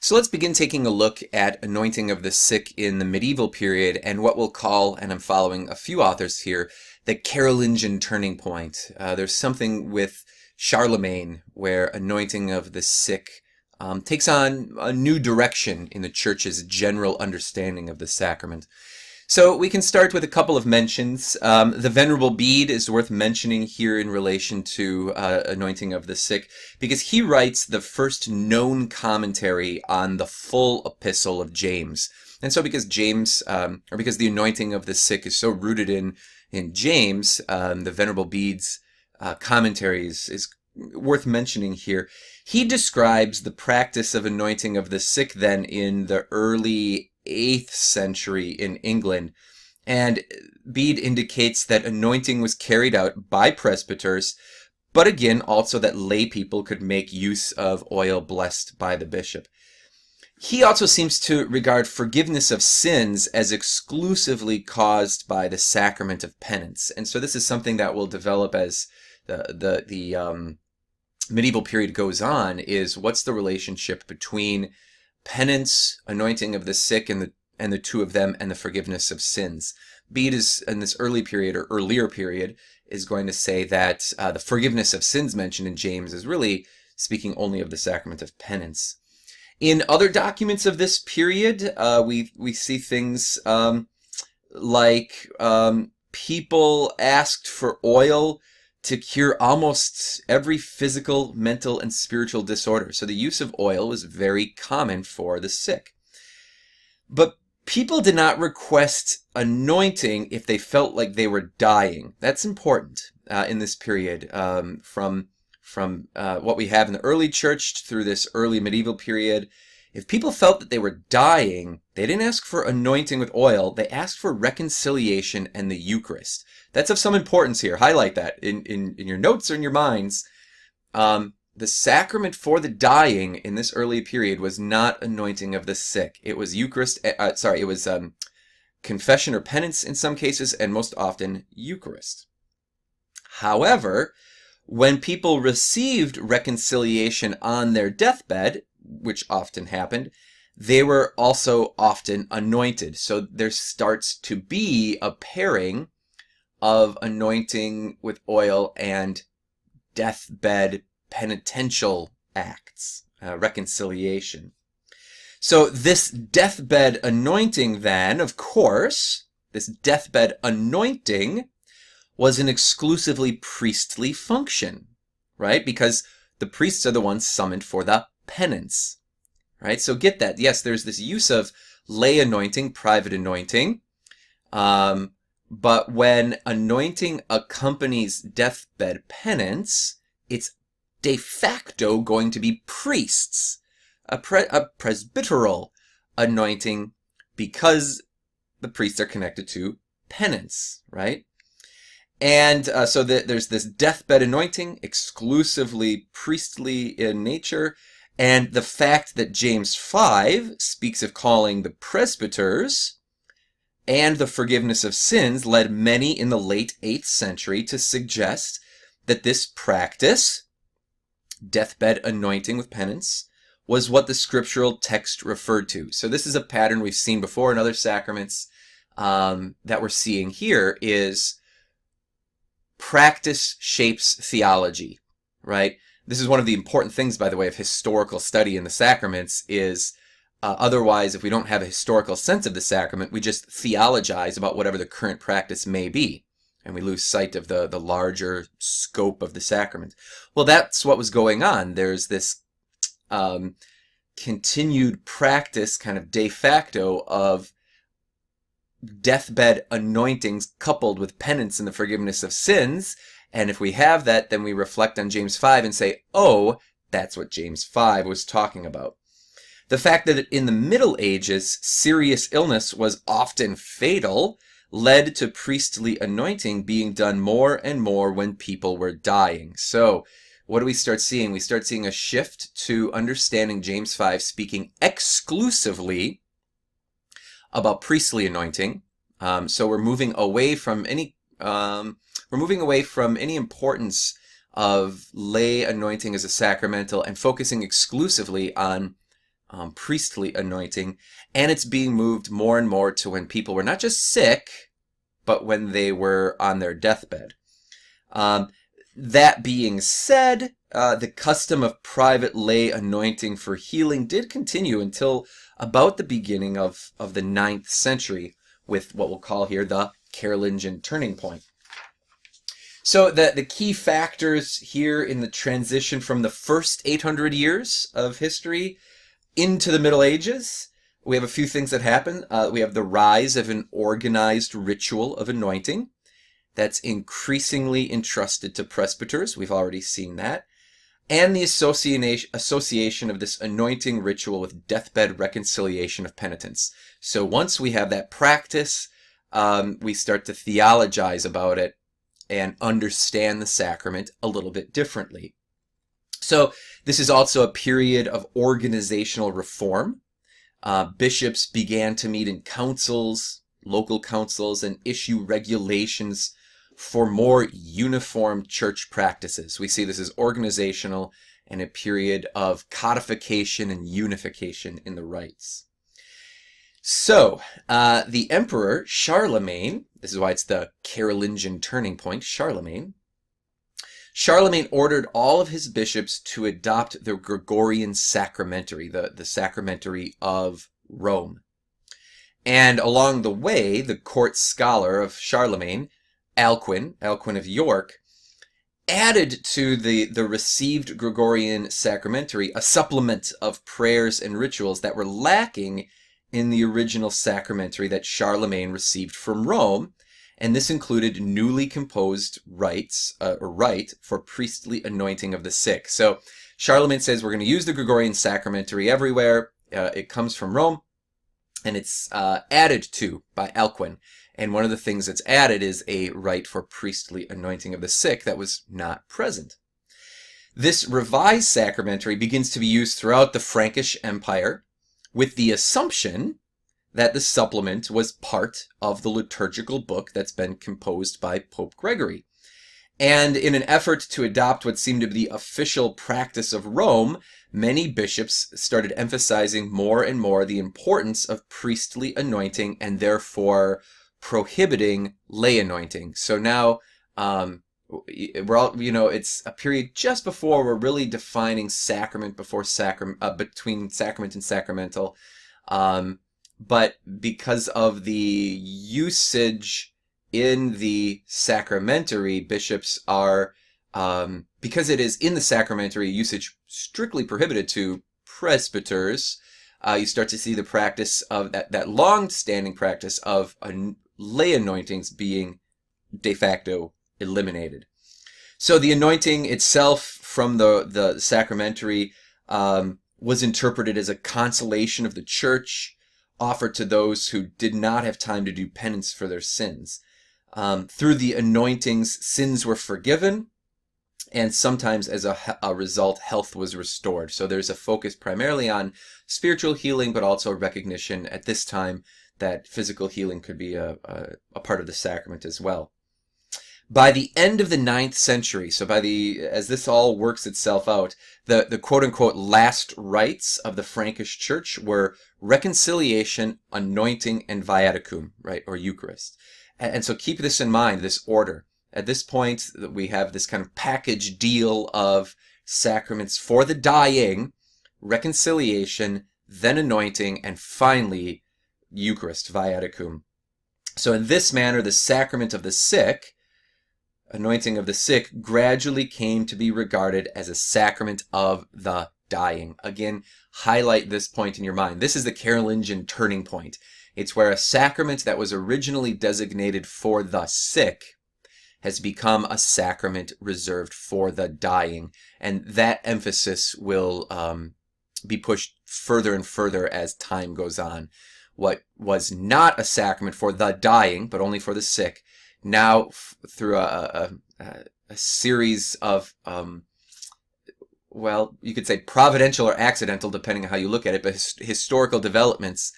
So let's begin taking a look at anointing of the sick in the medieval period and what we'll call, and I'm following a few authors here, the Carolingian turning point. There's something with Charlemagne where anointing of the sick takes on a new direction in the church's general understanding of the sacrament. So we can start with a couple of mentions. The Venerable Bede is worth mentioning here in relation to anointing of the sick, because he writes the first known commentary on the full epistle of James. And so because because the anointing of the sick is so rooted in James, the Venerable Bede's commentary is worth mentioning here. He describes the practice of anointing of the sick then in the early 8th century in England, and Bede indicates that anointing was carried out by presbyters, but again also that lay people could make use of oil blessed by the bishop. He also seems to regard forgiveness of sins as exclusively caused by the sacrament of penance, and so this is something that will develop as the medieval period goes on, is what's the relationship between penance, anointing of the sick, and the two of them, and the forgiveness of sins. Bede is, in this early period, or earlier period, is going to say that the forgiveness of sins mentioned in James is really speaking only of the sacrament of penance. In other documents of this period, we see things like people asked for oil to cure almost every physical, mental, and spiritual disorder. So the use of oil was very common for the sick. But people did not request anointing if they felt like they were dying. That's important in this period, from what we have in the early church through this early medieval period. If people felt that they were dying, they didn't ask for anointing with oil. They asked for reconciliation and the Eucharist. That's of some importance here. Highlight that in your notes or in your minds. The sacrament for the dying in this early period was not anointing of the sick. It was Eucharist. It was confession or penance in some cases, and most often Eucharist. However, when people received reconciliation on their deathbed, which often happened, they were also often anointed. So there starts to be a pairing of anointing with oil and deathbed penitential acts, reconciliation. So this deathbed anointing then, of course, this deathbed anointing was an exclusively priestly function, right? Because the priests are the ones summoned for the penance, right? So get that. Yes, there's this use of lay anointing, private anointing, but when anointing accompanies deathbed penance, it's de facto going to be priests, a presbyteral anointing, because the priests are connected to penance, right? And so there's this deathbed anointing, exclusively priestly in nature, and the fact that James 5 speaks of calling the presbyters and the forgiveness of sins led many in the late 8th century to suggest that this practice, deathbed anointing with penance, was what the scriptural text referred to. So this is a pattern we've seen before in other sacraments that we're seeing here, is practice shapes theology, right? This is one of the important things, by the way, of historical study in the sacraments, is otherwise, if we don't have a historical sense of the sacrament, we just theologize about whatever the current practice may be, and we lose sight of the larger scope of the sacrament. Well, that's what was going on. There's this continued practice, kind of de facto, of deathbed anointings coupled with penance and the forgiveness of sins. And if we have that, then we reflect on James 5 and say, oh, that's what James 5 was talking about. The fact that in the Middle Ages, serious illness was often fatal led to priestly anointing being done more and more when people were dying. So what do we start seeing? We start seeing a shift to understanding James 5 speaking exclusively about priestly anointing. So we're moving away from any importance of lay anointing as a sacramental and focusing exclusively on priestly anointing, and it's being moved more and more to when people were not just sick, but when they were on their deathbed. That being said, the custom of private lay anointing for healing did continue until about the beginning of the 9th century, with what we'll call here the Carolingian turning point. So the key factors here in the transition from the first 800 years of history into the Middle Ages, we have a few things that happen. We have the rise of an organized ritual of anointing that's increasingly entrusted to presbyters. We've already seen that. And the association of this anointing ritual with deathbed reconciliation of penitents. So once we have that practice, we start to theologize about it and understand the sacrament a little bit differently. So this is also a period of organizational reform. Bishops began to meet in councils, local councils, and issue regulations for more uniform church practices. We see this as organizational and a period of codification and unification in the rites. So, the emperor, Charlemagne, this is why it's the Carolingian turning point, Charlemagne ordered all of his bishops to adopt the Gregorian sacramentary, the sacramentary of Rome. And along the way, the court scholar of Charlemagne, Alcuin of York, added to the received Gregorian sacramentary a supplement of prayers and rituals that were lacking in the original sacramentary that Charlemagne received from Rome, and this included newly composed rites, rite for priestly anointing of the sick. So Charlemagne says we're going to use the Gregorian sacramentary everywhere. It comes from Rome, and it's added to by Alcuin. And one of the things that's added is a rite for priestly anointing of the sick that was not present. This revised sacramentary begins to be used throughout the Frankish Empire, with the assumption that the supplement was part of the liturgical book that's been composed by Pope Gregory. And in an effort to adopt what seemed to be the official practice of Rome, many bishops started emphasizing more and more the importance of priestly anointing and therefore prohibiting lay anointing. So now we're all, it's a period just before we're really defining sacrament before sacrament, between sacrament and sacramental. But because of the usage in the sacramentary, bishops are, because it is in the sacramentary usage strictly prohibited to presbyters, you start to see the practice of that long-standing practice of lay anointings being de facto eliminated. So the anointing itself from the sacramentary was interpreted as a consolation of the church, offered to those who did not have time to do penance for their sins. Through the anointings, sins were forgiven, and sometimes as a result, health was restored. So there's a focus primarily on spiritual healing, but also recognition at this time that physical healing could be a part of the sacrament as well. By the end of the 9th century, so as this all works itself out, the quote-unquote last rites of the Frankish Church were reconciliation, anointing, and viaticum, right, or Eucharist. And so keep this in mind, this order. At this point, we have this kind of package deal of sacraments for the dying, reconciliation, then anointing, and finally, Eucharist, viaticum. So in this manner, the sacrament of the sick, anointing of the sick, gradually came to be regarded as a sacrament of the dying. Again, highlight this point in your mind. This is the Carolingian turning point. It's where a sacrament that was originally designated for the sick has become a sacrament reserved for the dying. And that emphasis will be pushed further and further as time goes on. What was not a sacrament for the dying, but only for the sick, now through a series of, well, you could say providential or accidental, depending on how you look at it, but historical developments,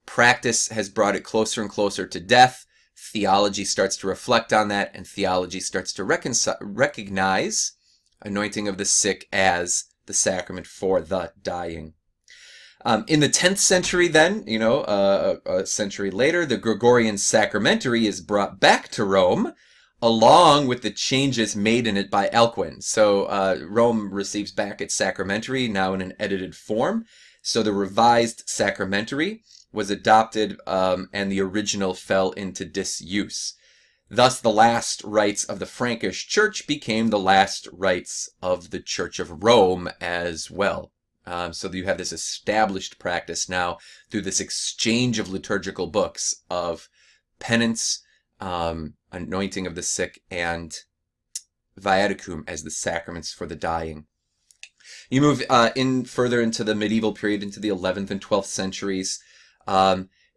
practice has brought it closer and closer to death. Theology starts to reflect on that, and theology starts to recognize anointing of the sick as the sacrament for the dying. In the 10th century then, a century later, the Gregorian sacramentary is brought back to Rome, along with the changes made in it by Alcuin. So Rome receives back its sacramentary, now in an edited form. So the revised sacramentary was adopted, and the original fell into disuse. Thus, the last rites of the Frankish Church became the last rites of the Church of Rome as well. So you have this established practice now through this exchange of liturgical books of penance, anointing of the sick, and viaticum as the sacraments for the dying. You move further into the medieval period, into the 11th and 12th centuries.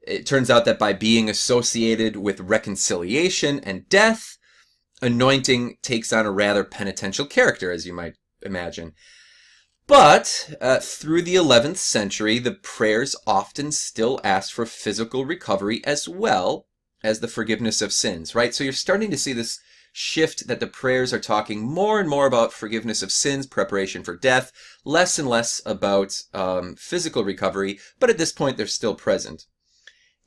It turns out that by being associated with reconciliation and death, anointing takes on a rather penitential character, as you might imagine. But through the 11th century, the prayers often still ask for physical recovery as well as the forgiveness of sins, right? So you're starting to see this shift that the prayers are talking more and more about forgiveness of sins, preparation for death, less and less about physical recovery, but at this point they're still present.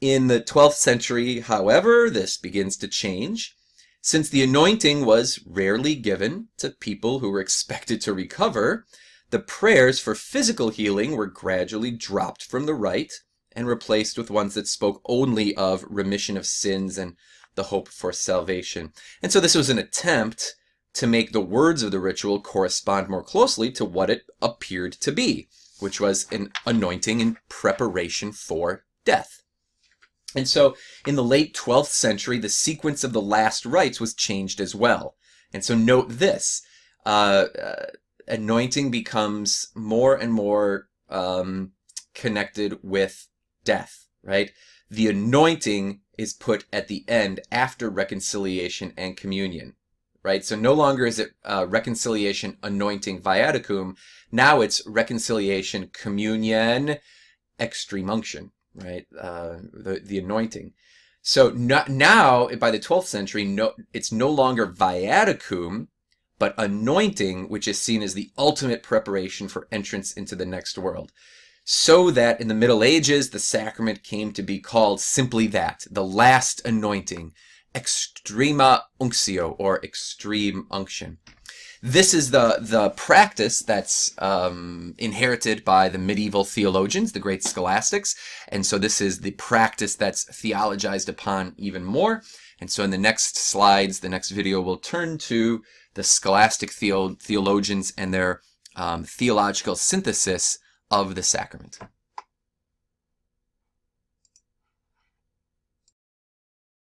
In the 12th century, however, this begins to change. Since the anointing was rarely given to people who were expected to recover, the prayers for physical healing were gradually dropped from the rite and replaced with ones that spoke only of remission of sins and the hope for salvation. And so this was an attempt to make the words of the ritual correspond more closely to what it appeared to be, which was an anointing in preparation for death. And so in the late 12th century, the sequence of the last rites was changed as well. And so note this. Anointing becomes more and more connected with death, right? The anointing is put at the end after reconciliation and communion, right? So no longer is it reconciliation, anointing, viaticum. Now it's reconciliation, communion, extreme unction, right? The anointing. So now, by the 12th century, it's no longer viaticum, but anointing, which is seen as the ultimate preparation for entrance into the next world. So that in the Middle Ages, the sacrament came to be called simply that, the last anointing, extrema unctio, or extreme unction. This is the practice that's inherited by the medieval theologians, the great scholastics, and so this is the practice that's theologized upon even more. And so in the next slides, the next video, we'll turn to the scholastic theologians and their theological synthesis of the sacrament.